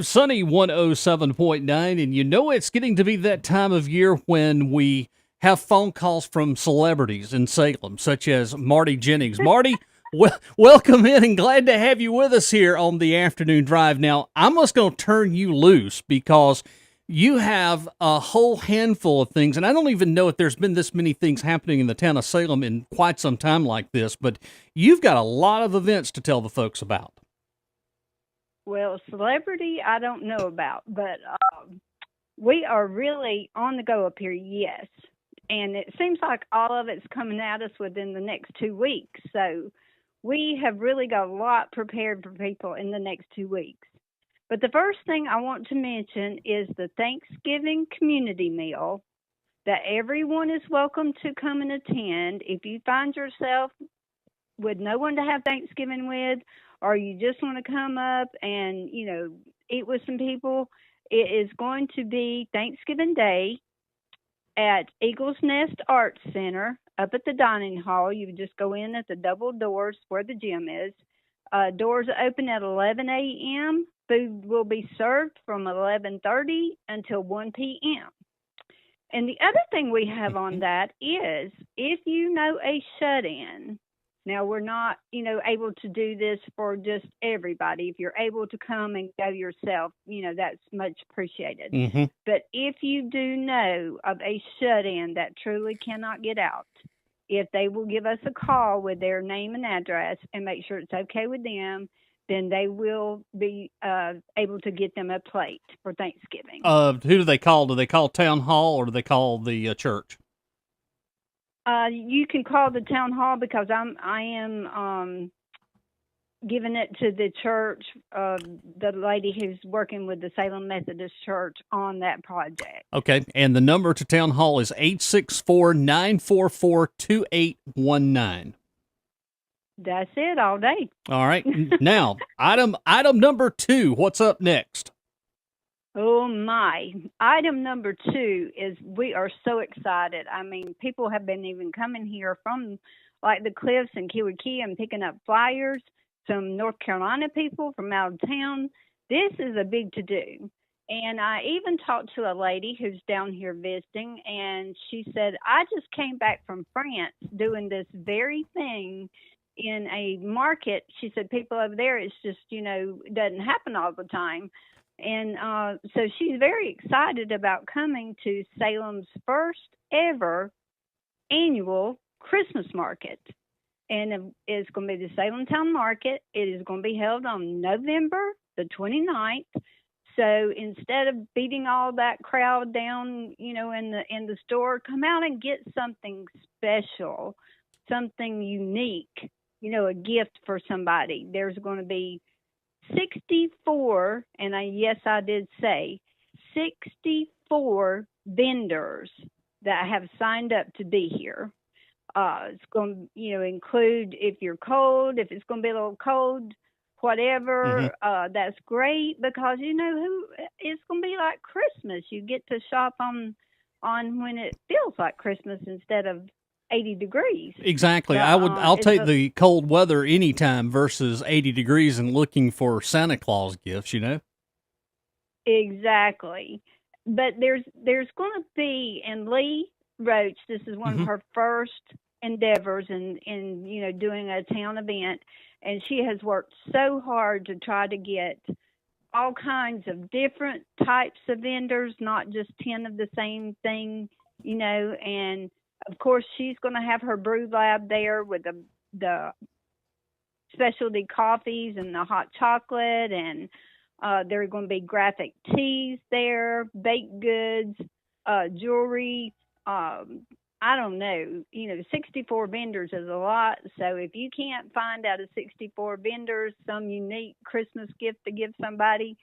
Sunny 107.9, and you know it's getting to be that time of year when we have phone calls from celebrities in Salem, such as Marti Jennings. Marty, welcome in and glad to have you with us here on the afternoon drive. Now, I'm just going to turn you loose because you have a whole handful of things, and I don't even know if there's been this many things happening in the town of Salem in quite some time like this, but you've got a lot of events to tell the folks about. Well, celebrity, I don't know about, but we are really on the go up here, yes. And it seems like all of it's coming at us within the next 2 weeks. So we have really got a lot prepared for people in the next 2 weeks. But the first thing I want to mention is the Thanksgiving community meal that everyone is welcome to come and attend. If you find yourself with no one to have Thanksgiving with, or you just want to come up and, eat with some people, it is going to be Thanksgiving Day at Eagles Nest Arts Center up at the dining hall. You would just go in at the double doors where the gym is. Doors open at 11 a.m. Food will be served from 11:30 until 1 p.m. And the other thing we have on that is if you know a shut-in. Now, we're not, able to do this for just everybody. If you're able to come and go yourself, that's much appreciated. Mm-hmm. But if you do know of a shut-in that truly cannot get out, if they will give us a call with their name and address and make sure it's okay with them, then they will be able to get them a plate for Thanksgiving. Who do they call? Do they call town hall or do they call the church? You can call the town hall because I am giving it to the church, the lady who's working with the Salem Methodist Church on that project. Okay, and the number to town hall is 864-944-2819. That's it all day. All right. Now, item number 2, what's up next? Oh my. Item number 2 is we are so excited. I mean, people have been even coming here from like the Cliffs and Kiwiki and picking up flyers. Some North Carolina people from out of town. This is a big to-do. And I even talked to a lady who's down here visiting, and she said, I just came back from France doing this very thing in a market. She said, people over there, it's just, it doesn't happen all the time. And so she's very excited about coming to Salem's first ever annual Christmas market. And it's going to be the Salem Town Market. It is going to be held on November the 29th. So instead of beating all that crowd down, in the store, come out and get something special, something unique, a gift for somebody. There's going to be 64, and yes, I did say 64 vendors that have signed up to be here. It's going to, include if you're cold, if it's going to be a little cold, whatever. That's great because it's going to be like Christmas. You get to shop on when it feels like Christmas instead of 80 degrees. Exactly. But, I'll take the cold weather anytime versus 80 degrees and looking for Santa Claus gifts, Exactly. But there's going to be, and Lee Roach, this is one of her first endeavors in doing a town event, and she has worked so hard to try to get all kinds of different types of vendors, not just 10 of the same thing, and of course, she's going to have her brew lab there with the specialty coffees and the hot chocolate, and there are going to be graphic tees there, baked goods, jewelry. I don't know, 64 vendors is a lot. So if you can't find out of 64 vendors some unique Christmas gift to give somebody,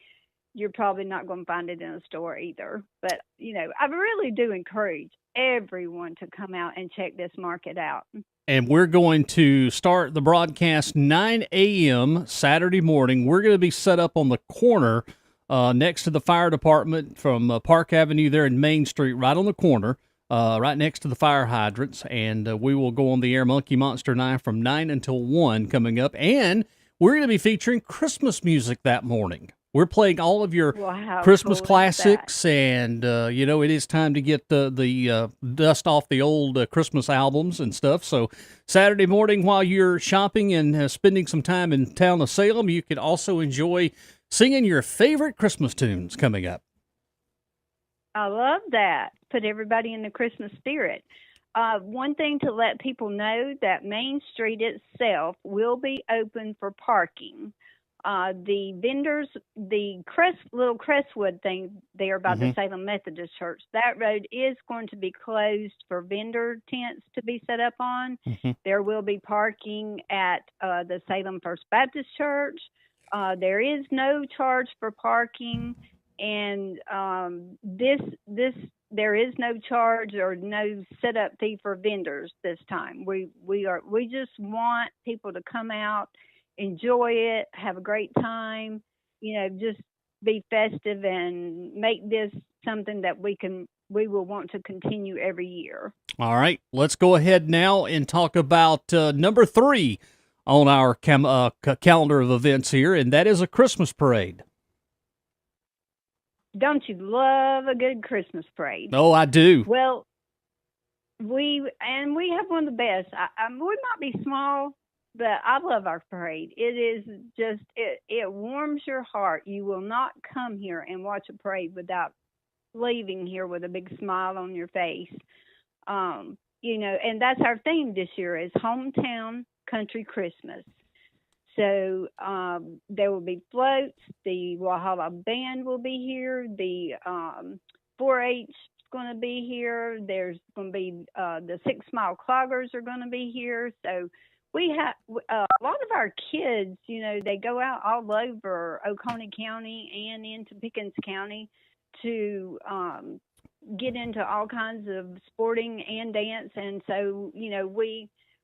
you're probably not going to find it in a store either. But, I really do encourage everyone to come out and check this market out. And we're going to start the broadcast 9 a.m. Saturday morning. We're going to be set up on the corner next to the fire department from Park Avenue there in Main Street, right on the corner, right next to the fire hydrants. And we will go on the air Monkey Monster 9 from 9 until 1 coming up. And we're going to be featuring Christmas music that morning. We're playing all of your Well, how Christmas cool is that? classics, and it is time to get the dust off the old Christmas albums and stuff. So Saturday morning, while you're shopping and spending some time in town of Salem, you can also enjoy singing your favorite Christmas tunes coming up. I love that. Put everybody in the Christmas spirit. One thing to let people know that Main Street itself will be open for parking. The vendors, the little Crestwood thing there by the Hmm. Salem Methodist Church, that road is going to be closed for vendor tents to be set up on. Hmm. There will be parking at the Salem First Baptist Church. There is no charge for parking, and this there is no charge or no setup fee for vendors this time. We just want people to come out, enjoy it, have a great time, just be festive and make this something that we will want to continue every year. All right, let's go ahead now and talk about number three on our calendar of events here, and that is a Christmas parade. Don't you love a good Christmas parade? Oh, I do. Well, we have one of the best. We might be small, but I love our parade. It is just it warms your heart. You will not come here and watch a parade without leaving here with a big smile on your face. And that's our theme this year is hometown country Christmas. So there will be floats. The Walhalla Band will be here. The 4-H is going to be here. There's going to be the 6 Mile Cloggers are going to be here. So we have a lot of our kids. They go out all over Oconee County and into Pickens County to get into all kinds of sporting and dance. And so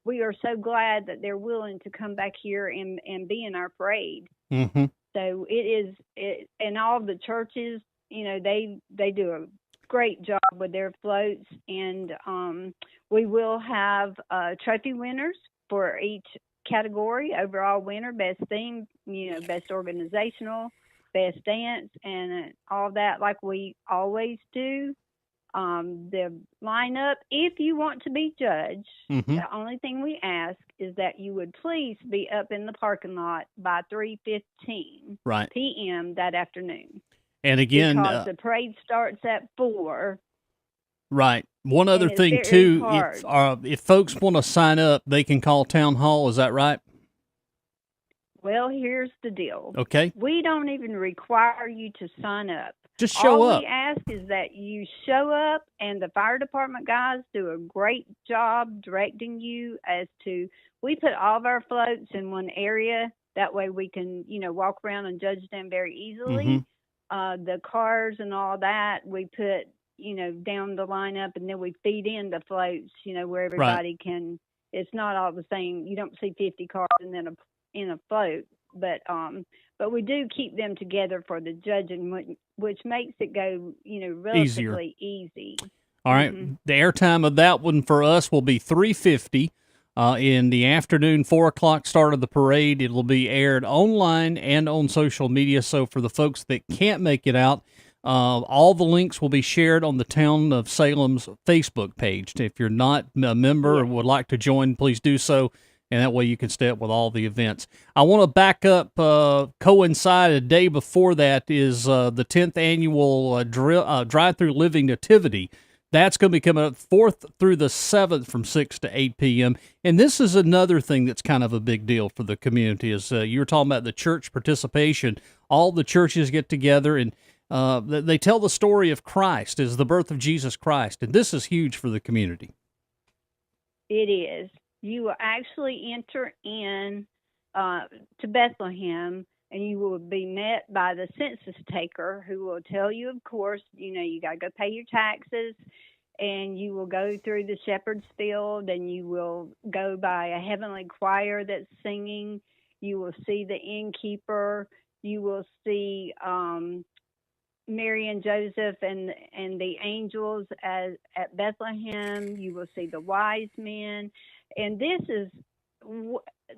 we are so glad that they're willing to come back here and be in our parade. Hmm. So and all the churches, they do a great job with their floats, and we will have trophy winners for each category: overall winner, best theme, best organizational, best dance, and all that, like we always do. The lineup, if you want to be judged, Hmm. the only thing we ask is that you would please be up in the parking lot by 3:15 Right. p.m. that afternoon, And again, because the parade starts at 4, right. One other and it's thing very too, hard. if folks want to sign up, they can call town hall. Is that right? Well, here's the deal. Okay. We don't even require you to sign up. Just show All we up. ask is that you show up, and the fire department guys do a great job directing you as to. We put all of our floats in one area. That way we can, walk around and judge them very Hmm. easily. The cars and all that, we put, down the lineup, and then we feed in the floats, where Right. everybody can. It's not all the same. You don't see 50 cars and then in a float, but we do keep them together for the judging, which makes it go, Easier. relatively easy. All right. Hmm. The airtime of that one for us will be 3:50 in the afternoon, 4 o'clock start of the parade. It will be aired online and on social media. So for the folks that can't make it out, all the links will be shared on the Town of Salem's Facebook page. If you're not a member or Yes. would like to join, please do so. And that way you can stay up with all the events. I want to back up, coincide a day before that is the 10th annual drive-through living nativity. That's going to be coming up 4th through the 7th from 6 to 8 p.m. And this is another thing that's kind of a big deal for the community is you were talking about the church participation. All the churches get together and they tell the story of Christ as the birth of Jesus Christ. And this is huge for the community. It is. You will actually enter in to Bethlehem, and you will be met by the census taker, who will tell you, of course, you got to go pay your taxes, and you will go through the shepherd's field, and you will go by a heavenly choir that's singing. You will see the innkeeper. You will see Mary and Joseph and the angels at Bethlehem. You will see the wise men, and this is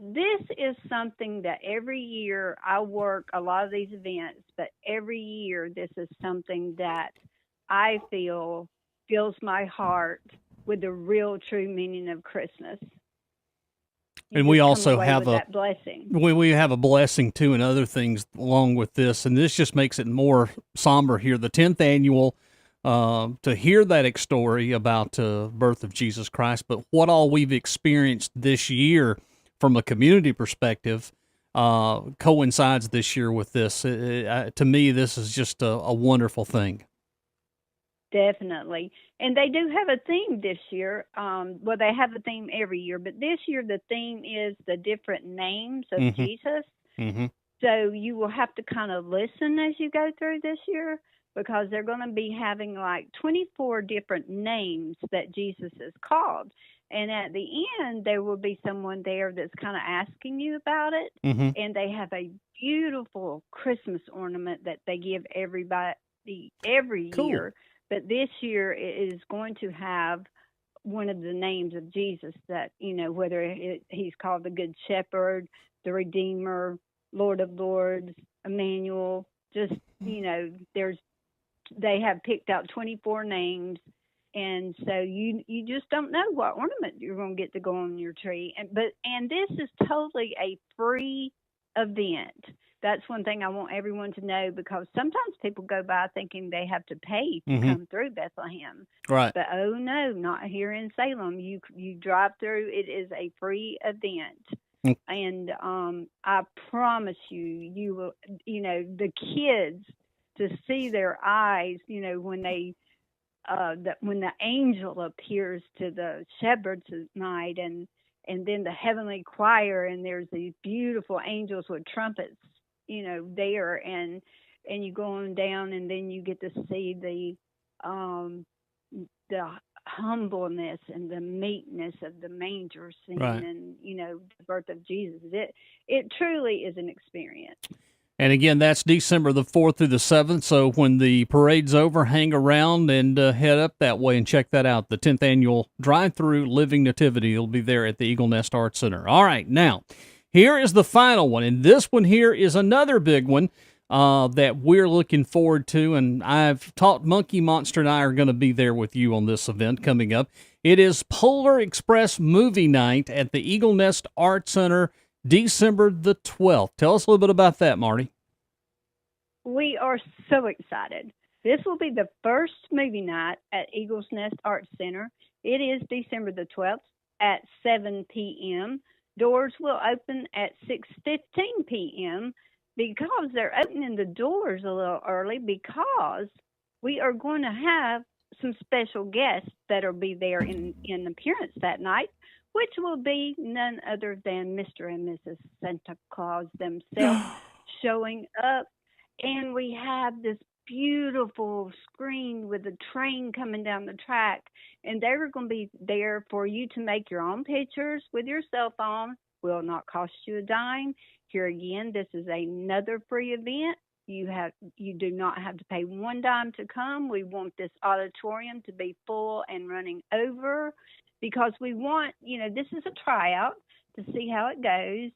this is something that every year I work a lot of these events, but every year this is something that I feel fills my heart with the real true meaning of Christmas. You And we just come also away have with that blessing. we have a blessing too and other things along with this, and this just makes it more somber here. The 10th annual, to hear that story about birth of Jesus Christ, but what all we've experienced this year from a community perspective coincides this year with this. To me, this is just a wonderful thing. Definitely. And they do have a theme this year. Well, they have a theme every year, but this year the theme is the different names of Mm-hmm. Jesus. Mm-hmm. So you will have to kind of listen as you go through this year because they're going to be having like 24 different names that Jesus is called. And at the end, there will be someone there that's kind of asking you about it. Mm-hmm. And they have a beautiful Christmas ornament that they give everybody every Cool. year. But this year it is going to have one of the names of Jesus that, whether he's called the Good Shepherd, the Redeemer, Lord of Lords, Emmanuel, just, they have picked out 24 names. And so you just don't know what ornament you're going to get to go on your tree. And this is totally a free event. That's one thing I want everyone to know because sometimes people go by thinking they have to pay to Mm-hmm. come through Bethlehem. Right. But oh no, not here in Salem. You drive through. It is a free event. Mm. And I promise you will. The kids to see their eyes. When they when the angel appears to the shepherds at night, and then the heavenly choir, and there's these beautiful angels with trumpets. There, and you go on down, and then you get to see the humbleness and the meekness of the manger scene, Right. and the birth of Jesus. It truly is an experience. And again, that's December the 4th through the 7th. So when the parade's over, hang around and head up that way and check that out. The 10th annual drive-through Living Nativity will be there at the Eagle Nest Arts Center. All right, now here is the final one, and this one here is another big one that we're looking forward to, and I've taught Monkey Monster and I are going to be there with you on this event coming up. It is Polar Express Movie Night at the Eagle Nest Arts Center, December the 12th. Tell us a little bit about that, Marty. We are so excited. This will be the first movie night at Eagle's Nest Arts Center. It is December the 12th at 7 p.m. Doors will open at 6:15 p.m. because they're opening the doors a little early because we are going to have some special guests that will be there in appearance that night, which will be none other than Mr. and Mrs. Santa Claus themselves showing up. And we have this beautiful screen with a train coming down the track, and they're going to be there for you to make your own pictures with your cell phone. Will not cost you a dime. Here again, this is another free event. You do not have to pay one dime to come. We want this auditorium to be full and running over because we want, this is a tryout to see how it goes.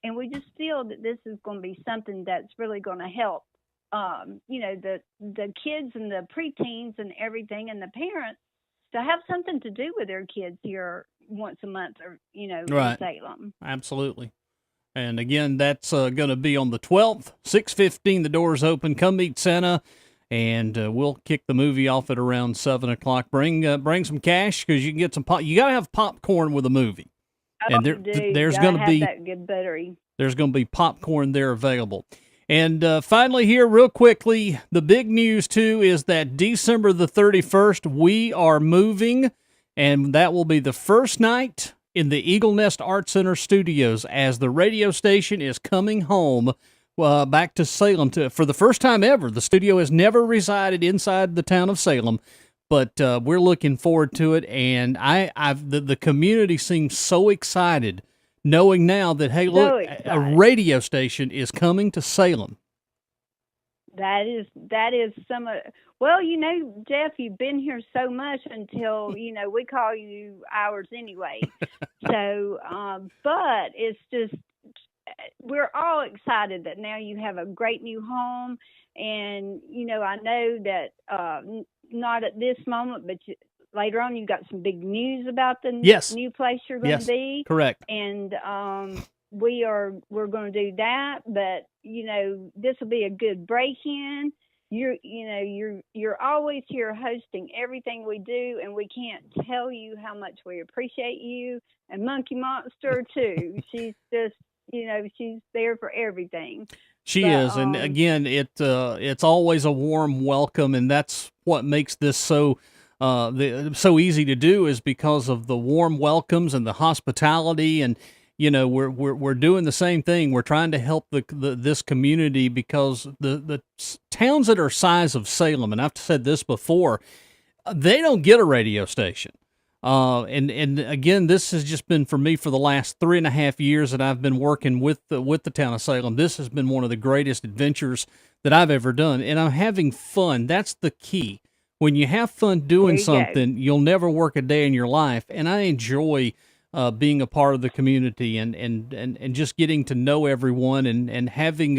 And we just feel that this is going to be something that's really going to help, the kids and the preteens and everything, and the parents to have something to do with their kids here once a month, or Right. in Salem. Absolutely. And again, that's going to be on the 12th, 6:15. The doors open. Come meet Santa, and we'll kick the movie off at around 7:00. Bring some cash because you can get some pop. You got to have popcorn with a movie. And there's going to be that good buttery. There's going to be popcorn there available. And finally here, real quickly, the big news, too, is that December the 31st, we are moving, and that will be the first night in the Eagle Nest Art Center studios as the radio station is coming home back to Salem. For the first time ever, the studio has never resided inside the town of Salem, but we're looking forward to it, and the community seems so excited knowing now that, hey, look, a radio station is coming to Salem. That is some of. Well, Jeff, you've been here so much until we call you ours anyway. So, but it's just we're all excited that now you have a great new home, and I know that not at this moment, but later on you got some big news about the Yes. new place you're going to Yes. be, Correct. and we're going to do that, but this will be a good break in. You're always here hosting everything we do, and we can't tell you how much we appreciate you, and Monkey Monster too. She's just she's there for everything. She But is, and again, it's always a warm welcome, and that's what makes this so easy to do, is because of the warm welcomes and the hospitality. And we're doing the same thing. We're trying to help this community, because the towns that are size of Salem, and I've said this before, they don't get a radio station. And again, this has just been for me for the last 3.5 years that I've been working with the town of Salem. This has been one of the greatest adventures that I've ever done, and I'm having fun. That's the key. When you have fun doing something, you'll never work a day in your life. And I enjoy being a part of the community, and just getting to know everyone, and having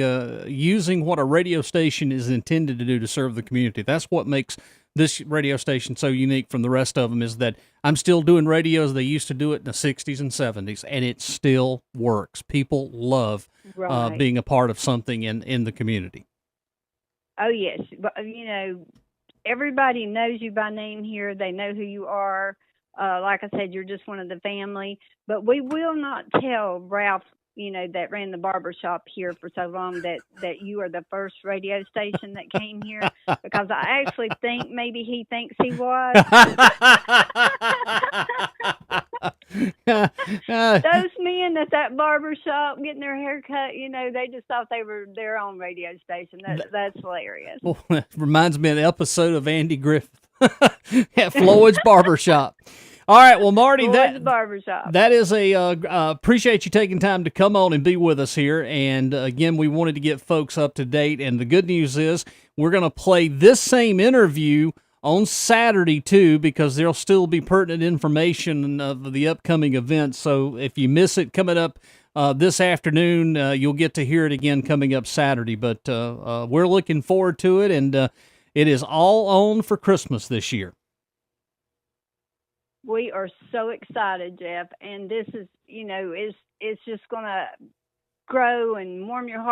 using what a radio station is intended to do to serve the community. That's what makes this radio station so unique from the rest of them, is that I'm still doing radio as they used to do it in the 60s and 70s, and it still works. People love being a part of something in the community. Oh, yes. But, everybody knows you by name here. They know who you are. Like I said, you're just one of the family. But we will not tell Ralph, that ran the barber shop here for so long, that you are the first radio station that came here, because I actually think maybe he thinks he was. Those men at that barber shop getting their hair cut, they just thought they were their own radio station. That's hilarious. Well, it reminds me of an episode of Andy Griffith at Floyd's Barbershop. All right, well, Marti, that is appreciate you taking time to come on and be with us here. And again, we wanted to get folks up to date. And the good news is we're going to play this same interview on Saturday too, because there'll still be pertinent information of the upcoming events. So if you miss it coming up this afternoon, you'll get to hear it again coming up Saturday. But we're looking forward to it, and it is all on for Christmas this year. We are so excited, Jeff, and this is, it's just going to grow and warm your heart.